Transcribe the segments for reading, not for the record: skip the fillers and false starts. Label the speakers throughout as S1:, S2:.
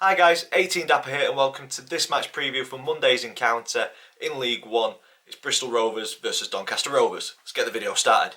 S1: Hi guys, 18 Dapper here and welcome to this match preview for Monday's encounter in League One. It's Bristol Rovers versus Doncaster Rovers. Let's get the video started.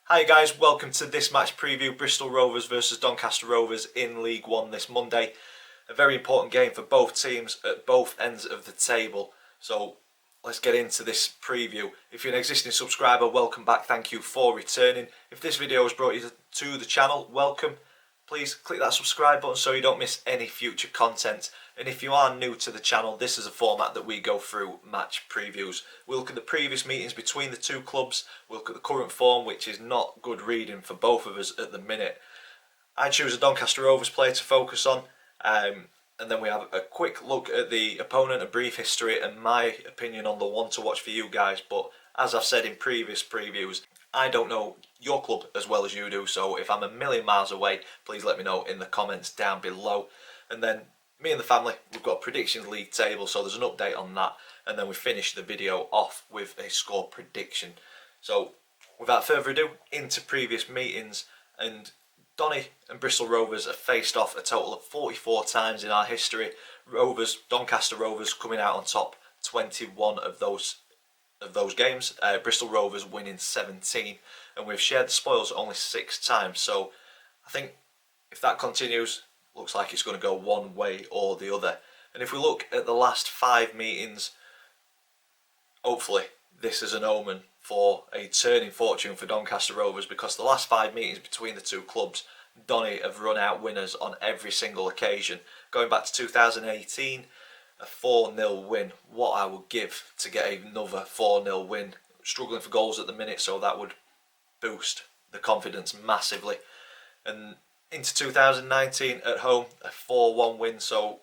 S1: Hi guys, welcome to this match preview, Bristol Rovers versus Doncaster Rovers in League One this Monday. A very important game for both teams at both ends of the table. So let's get into this preview. If you're an existing subscriber, welcome back, thank you for returning. If this video has brought you to the channel, welcome. Please click that subscribe button so you don't miss any future content. And if you are new to the channel, this is a format that we go through match previews. We'll look at the previous meetings between the two clubs, we'll look at the current form, which is not good reading for both of us at the minute. I choose a Doncaster Rovers player to focus on, and then we have a quick look at the opponent, a brief history and my opinion on the one to watch for you guys. But as I've said in previous previews, I don't know your club as well as you do, so if I'm a million miles away, please let me know in the comments down below. And then me and the family, we've got a predictions league table, so there's an update on that, and then we finish the video off with a score prediction. So without further ado, into previous meetings. And Donny and Bristol Rovers have faced off a total of 44 times in our history. Doncaster Rovers coming out on top 21 of those games. Bristol Rovers winning 17, and we've shared the spoils only 6 times. So I think if that continues, looks like it's going to go one way or the other. And if we look at the last 5 meetings, hopefully this is an omen for a turning fortune for Doncaster Rovers, because the last 5 meetings between the two clubs, Donny have run out winners on every single occasion. Going back to 2018, a 4-0 win. What I would give to get another 4-0 win. Struggling for goals at the minute, so that would boost the confidence massively. And into 2019 at home, a 4-1 win, so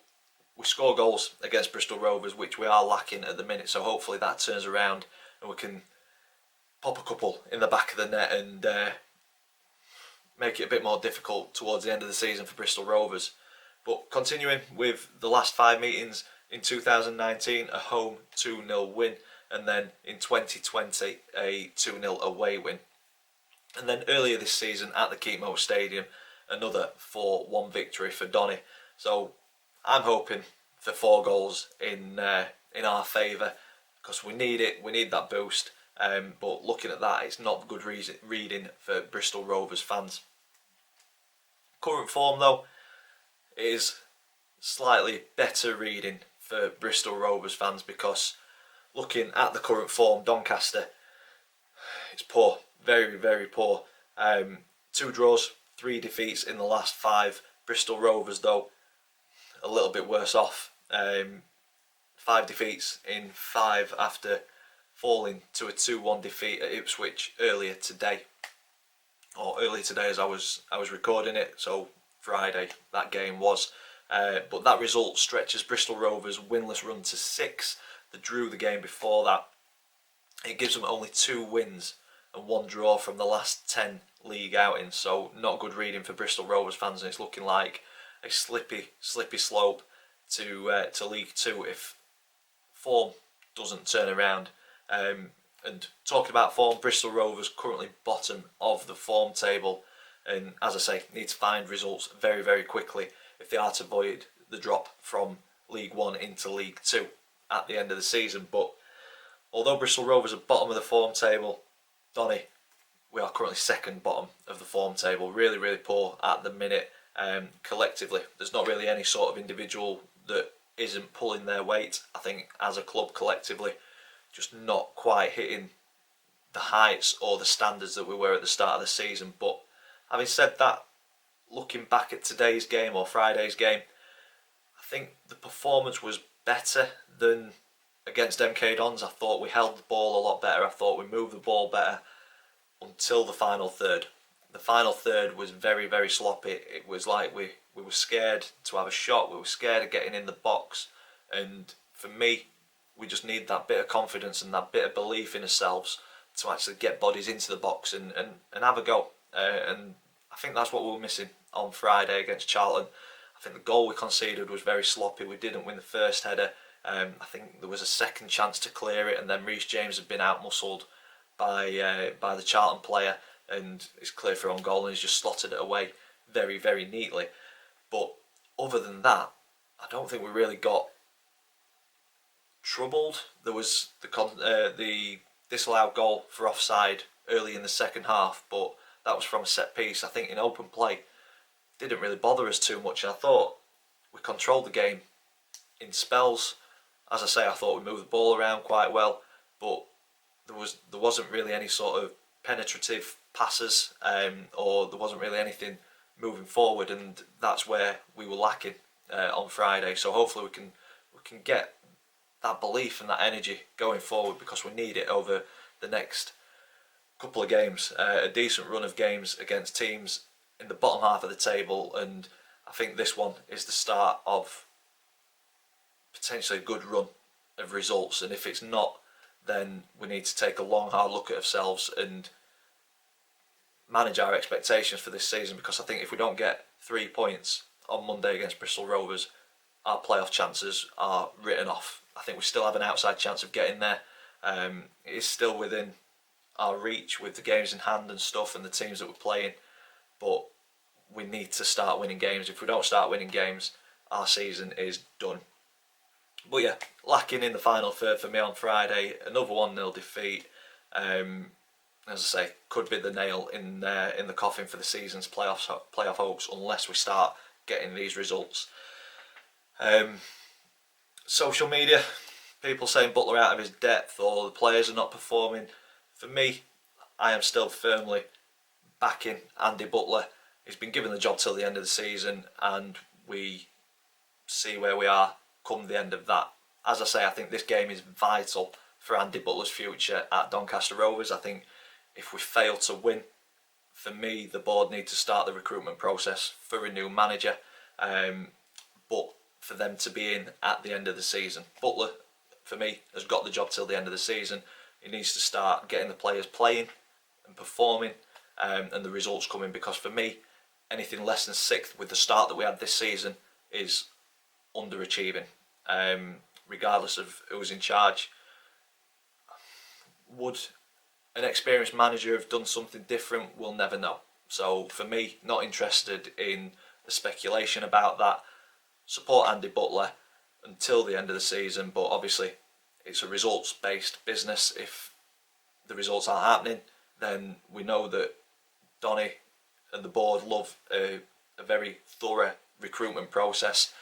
S1: we score goals against Bristol Rovers, which we are lacking at the minute, so hopefully that turns around and we can pop a couple in the back of the net and make it a bit more difficult towards the end of the season for Bristol Rovers. But continuing with the last 5 meetings, in 2019 a home 2-0 win, and then in 2020 a 2-0 away win. And then earlier this season at the Keepmoat Stadium, another 4-1 victory for Donny. So I'm hoping for 4 goals in our favour, because we need it, we need that boost. But looking at that, it's not good reading for Bristol Rovers fans. Current form though is slightly better reading for Bristol Rovers fans, because looking at the current form, Doncaster, it's poor, very, very poor. 2 draws, 3 defeats in the last 5. Bristol Rovers though, a little bit worse off. 5 defeats in 5 after falling to a 2-1 defeat at Ipswich earlier today. Or earlier today as I was recording it, so Friday that game was. But that result stretches Bristol Rovers' winless run to 6. They drew the game before that. It gives them only 2 wins and 1 draw from the last 10 league outings. So not good reading for Bristol Rovers fans, and it's looking like a slippy slope to League 2 if form doesn't turn around. And talking about form, Bristol Rovers currently bottom of the form table, and as I say, need to find results very, very quickly if they are to avoid the drop from League 1 into League 2 at the end of the season. But although Bristol Rovers are bottom of the form table, Donny, we are currently second bottom of the form table. Really, really poor at the minute. Collectively, there's not really any sort of individual that isn't pulling their weight. I think as a club collectively, just not quite hitting the heights or the standards that we were at the start of the season. But having said that, looking back at today's game or Friday's game, I think the performance was better than against MK Dons. I thought we held the ball a lot better. I thought we moved the ball better until the final third. The final third was very, very sloppy. It was like we were scared to have a shot. We were scared of getting in the box. And for me, we just need that bit of confidence and that bit of belief in ourselves to actually get bodies into the box and have a go. And I think that's what we were missing on Friday against Charlton. I think the goal we conceded was very sloppy. We didn't win the first header, I think there was a second chance to clear it, and then Reece James had been out-muscled by the Charlton player, and it's clear for own goal, and he's just slotted it away very, very neatly. But other than that, I don't think we really got troubled. There was the disallowed goal for offside early in the second half, but that was from a set piece. I think in open play didn't really bother us too much, and I thought we controlled the game in spells. As I say, I thought we moved the ball around quite well, but there wasn't really any sort of penetrative passes, or there wasn't really anything moving forward, and that's where we were lacking on Friday. So hopefully we can get that belief and that energy going forward, because we need it over the next couple of games. A decent run of games against teams in the bottom half of the table, and I think this one is the start of potentially a good run of results. And if it's not, then we need to take a long, hard look at ourselves and manage our expectations for this season, because I think if we don't get 3 points on Monday against Bristol Rovers, our playoff chances are written off. I think we still have an outside chance of getting there. It is still within our reach with the games in hand and stuff and the teams that we're playing, but we need to start winning games. If we don't start winning games, our season is done. But yeah, lacking in the final third for me on Friday. Another 1-0 defeat. As I say, could be the nail in the coffin for the season's playoff hopes, unless we start getting these results. Social media, people saying Butler out of his depth or the players are not performing. For me, I am still firmly backing Andy Butler. He's been given the job till the end of the season, and we see where we are come the end of that. As I say, I think this game is vital for Andy Butler's future at Doncaster Rovers. I think if we fail to win, for me, the board need to start the recruitment process for a new manager. But for them to be in at the end of the season, Butler, for me, has got the job till the end of the season. He needs to start getting the players playing and performing, and the results coming, because for me, anything less than 6th with the start that we had this season is underachieving. Regardless of who's in charge, would an experienced manager have done something different? We'll never know. So for me, not interested in the speculation about that. Support Andy Butler until the end of the season, but obviously it's a results-based business. If the results aren't happening, then we know that Donny and the board love a very thorough recruitment process.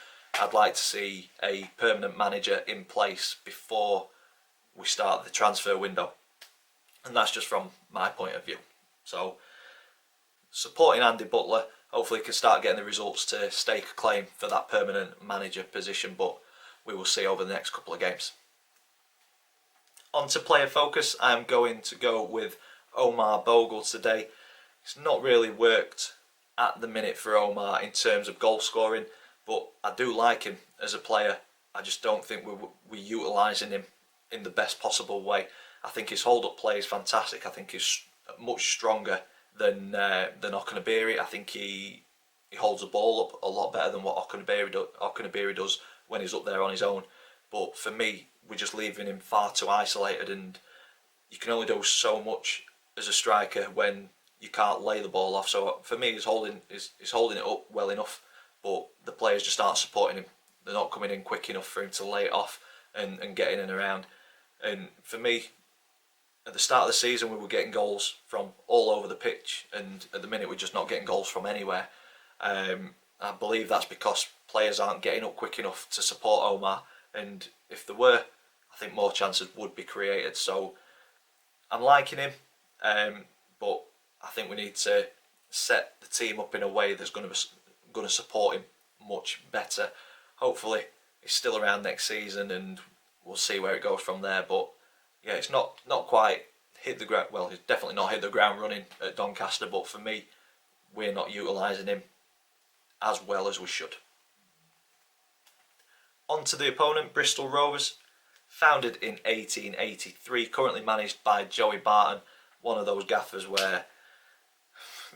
S1: I'd like to see a permanent manager in place before we start the transfer window, and that's just from my point of view. So supporting Andy Butler, hopefully he can start getting the results to stake a claim for that permanent manager position, but we will see over the next couple of games. On to player focus, I'm going to go with Omar Bogle today. It's not really worked at the minute for Omar in terms of goal scoring, but I do like him as a player. I just don't think we're utilising him in the best possible way. I think his hold-up play is fantastic. I think he's much stronger than Okunabiri. I think he holds the ball up a lot better than what Okunabiri does when he's up there on his own. But for me, we're just leaving him far too isolated, and you can only do so much as a striker when you can't lay the ball off. So for me, he's holding it up well enough, but the players just aren't supporting him. They're not coming in quick enough for him to lay it off and get in and around. And for me, at the start of the season, we were getting goals from all over the pitch, and at the minute we're just not getting goals from anywhere. I believe that's because players aren't getting up quick enough to support Omar, and if there were, I think more chances would be created. So I'm liking him, but I think we need to set the team up in a way that's going to support him much better. Hopefully he's still around next season, and we'll see where it goes from there. But yeah, it's not quite hit the ground. Well, he's definitely not hit the ground running at Doncaster, but for me, we're not utilising him as well as we should. On to the opponent, Bristol Rovers. Founded in 1883, currently managed by Joey Barton, one of those gaffers where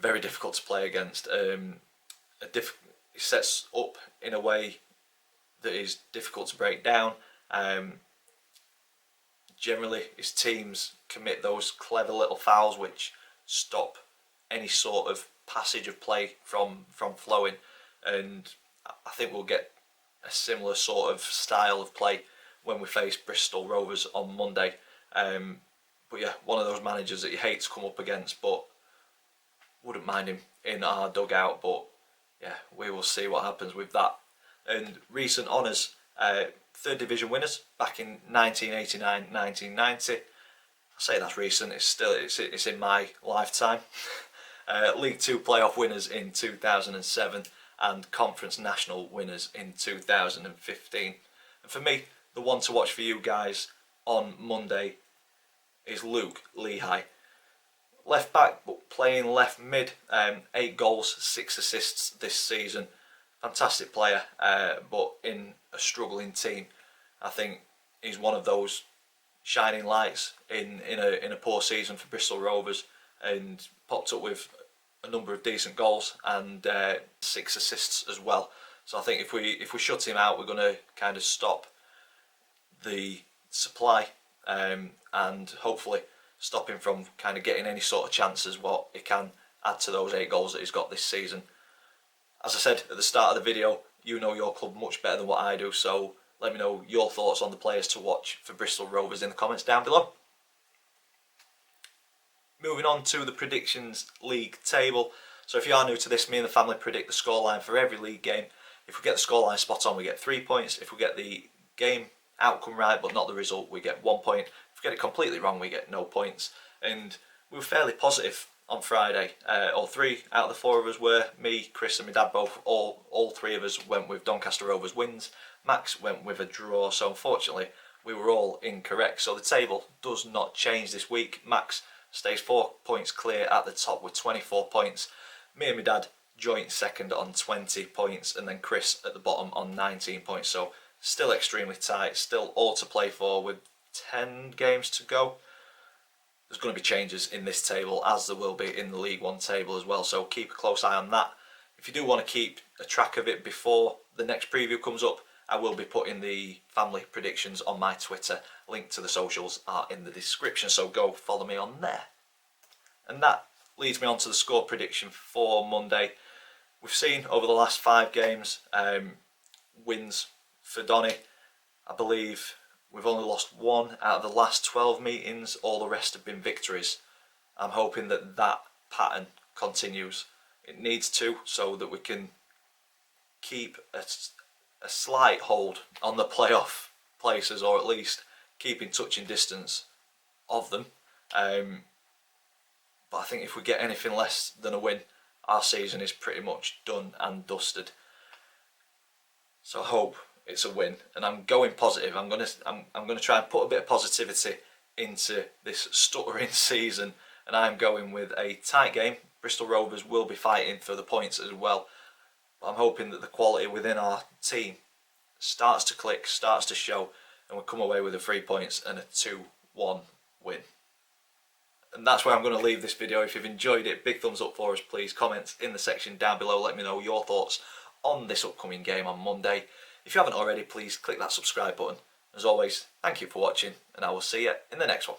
S1: very difficult to play against. He sets up in a way that is difficult to break down, Generally, his teams commit those clever little fouls which stop any sort of passage of play from flowing, and I think we'll get a similar sort of style of play when we face Bristol Rovers on Monday. But yeah, one of those managers that you hate to come up against, but wouldn't mind him in our dugout. But yeah, we will see what happens with that. And recent honours, third division winners back in 1989-1990. I say that's recent. It's in my lifetime. League Two playoff winners in 2007 and Conference National winners in 2015. And for me, the one to watch for you guys on Monday is Luke Lehigh. Left back, but playing left mid. 8 goals, 6 assists this season. Fantastic player, but in a struggling team. I think he's one of those shining lights in a poor season for Bristol Rovers, and popped up with a number of decent goals and 6 assists as well. So I think if we shut him out, we're going to kind of stop the supply, and hopefully stop him from kind of getting any sort of chances what he can add to those 8 goals that he's got this season. As I said at the start of the video, you know your club much better than what I do, so let me know your thoughts on the players to watch for Bristol Rovers in the comments down below. Moving on to the predictions league table. So if you are new to this, me and the family predict the scoreline for every league game. If we get the scoreline spot on, we get 3 points. If we get the game outcome right but not the result, we get 1 point. If we get it completely wrong, we get no points. And we were fairly positive on Friday. All 3 out of the 4 of us were. Me, Chris and my dad both, all 3 of us went with Doncaster Rovers wins. Max went with a draw, so unfortunately we were all incorrect. So the table does not change this week. Max stays 4 points clear at the top with 24 points. Me and my dad joint second on 20 points, and then Chris at the bottom on 19 points. So still extremely tight, still all to play for with 10 games to go. There's going to be changes in this table, as there will be in the League One table as well, so keep a close eye on that. If you do want to keep a track of it before the next preview comes up, I will be putting the family predictions on my Twitter. Link to the socials are in the description, so go follow me on there. And that leads me on to the score prediction for Monday. We've seen over the last 5 games wins for Donny. I believe we've only lost 1 out of the last 12 meetings. All the rest have been victories. I'm hoping that that pattern continues. It needs to, so that we can keep a slight hold on the playoff places, or at least keep in touching distance of them. But I think if we get anything less than a win, our season is pretty much done and dusted. So I hope it's a win, and I'm going positive. I'm gonna try and put a bit of positivity into this stuttering season, and I'm going with a tight game. Bristol Rovers will be fighting for the points as well. But I'm hoping that the quality within our team starts to click, starts to show, and we'll come away with the 3 points and a 2-1 win. And that's where I'm going to leave this video. If you've enjoyed it, big thumbs up for us, please. Comment in the section down below. Let me know your thoughts on this upcoming game on Monday. If you haven't already, please click that subscribe button. As always, thank you for watching, and I will see you in the next one.